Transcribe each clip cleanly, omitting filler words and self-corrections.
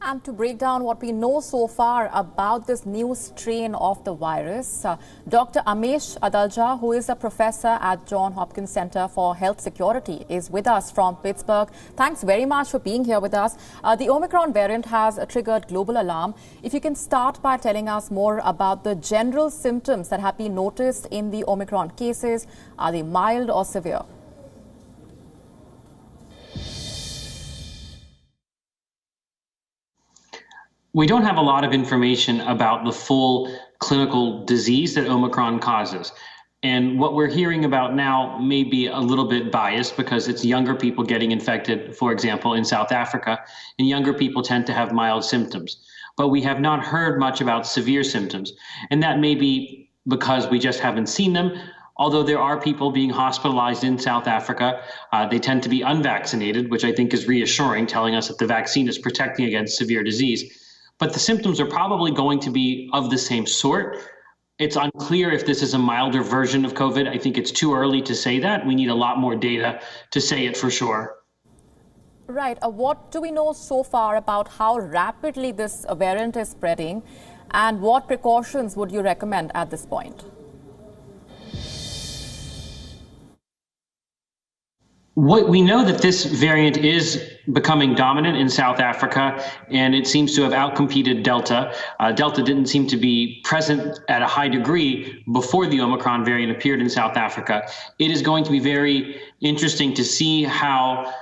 And to break down what we know so far about this new strain of the virus, Dr. Amesh Adalja, who is a professor at Johns Hopkins Center for Health Security, is with us from Pittsburgh. Thanks very much for being here with us. The Omicron variant has triggered global alarm. If you can start by telling us more about the general symptoms that have been noticed in the Omicron cases. Are they mild or severe? We don't have a lot of information about the full clinical disease that Omicron causes. And what we're hearing about now may be a little bit biased because it's younger people getting infected, for example, in South Africa, and younger people tend to have mild symptoms. But we have not heard much about severe symptoms. And that may be because we just haven't seen them. Although there are people being hospitalized in South Africa, they tend to be unvaccinated, which I think is reassuring, telling us that the vaccine is protecting against severe disease. But the symptoms are probably going to be of the same sort. It's unclear if this is a milder version of COVID. I think it's too early to say that. We need a lot more data to say it for sure. Right. What do we know so far about how rapidly this variant is spreading, and what precautions would you recommend at this point? We know that this variant is becoming dominant in South Africa, and it seems to have outcompeted Delta. Delta didn't seem to be present at a high degree before the Omicron variant appeared in South Africa. It is going to be very interesting to see how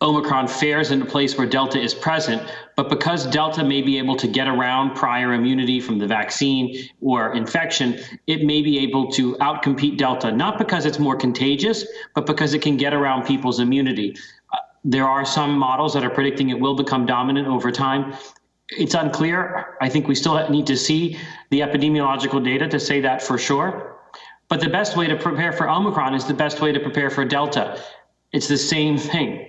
Omicron fares in a place where Delta is present, but because Delta may be able to get around prior immunity from the vaccine or infection, it may be able to outcompete Delta, not because it's more contagious, but because it can get around people's immunity. There are some models that are predicting it will become dominant over time. It's unclear. I think we still need to see the epidemiological data to say that for sure. But the best way to prepare for Omicron is the best way to prepare for Delta. It's the same thing.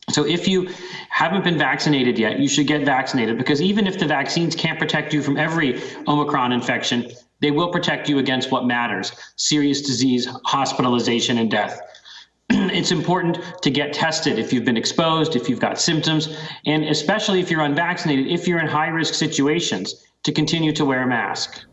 So if you haven't been vaccinated yet, you should get vaccinated, because even if the vaccines can't protect you from every Omicron infection, they will protect you against what matters: serious disease, hospitalization, and death. It's important to get tested if you've been exposed, if you've got symptoms, and especially if you're unvaccinated, if you're in high-risk situations, to continue to wear a mask.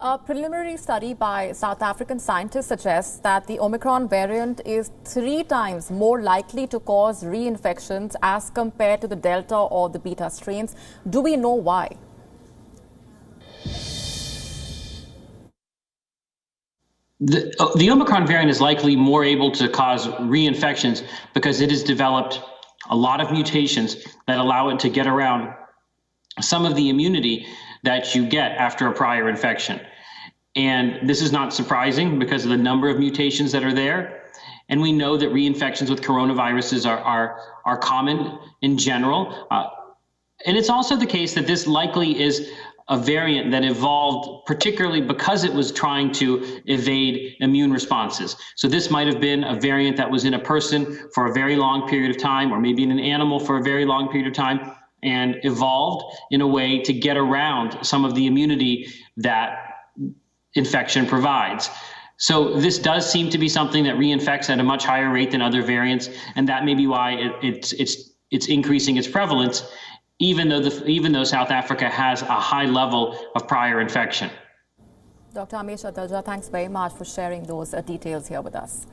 A preliminary study by South African scientists suggests that the Omicron variant is 3 times more likely to cause reinfections as compared to the Delta or the Beta strains. Do we know why? The Omicron variant is likely more able to cause reinfections because it has developed a lot of mutations that allow it to get around some of the immunity that you get after a prior infection. And this is not surprising because of the number of mutations that are there. And we know that reinfections with coronaviruses are common in general. And it's also the case that this likely is a variant that evolved particularly because it was trying to evade immune responses. So this might have been a variant that was in a person for a very long period of time, or maybe in an animal for a very long period of time, and evolved in a way to get around some of the immunity that infection provides. So this does seem to be something that reinfects at a much higher rate than other variants, and that may be why it's increasing its prevalence, even though South Africa has a high level of prior infection. Dr. Amesh Adalja, thanks very much for sharing those details here with us.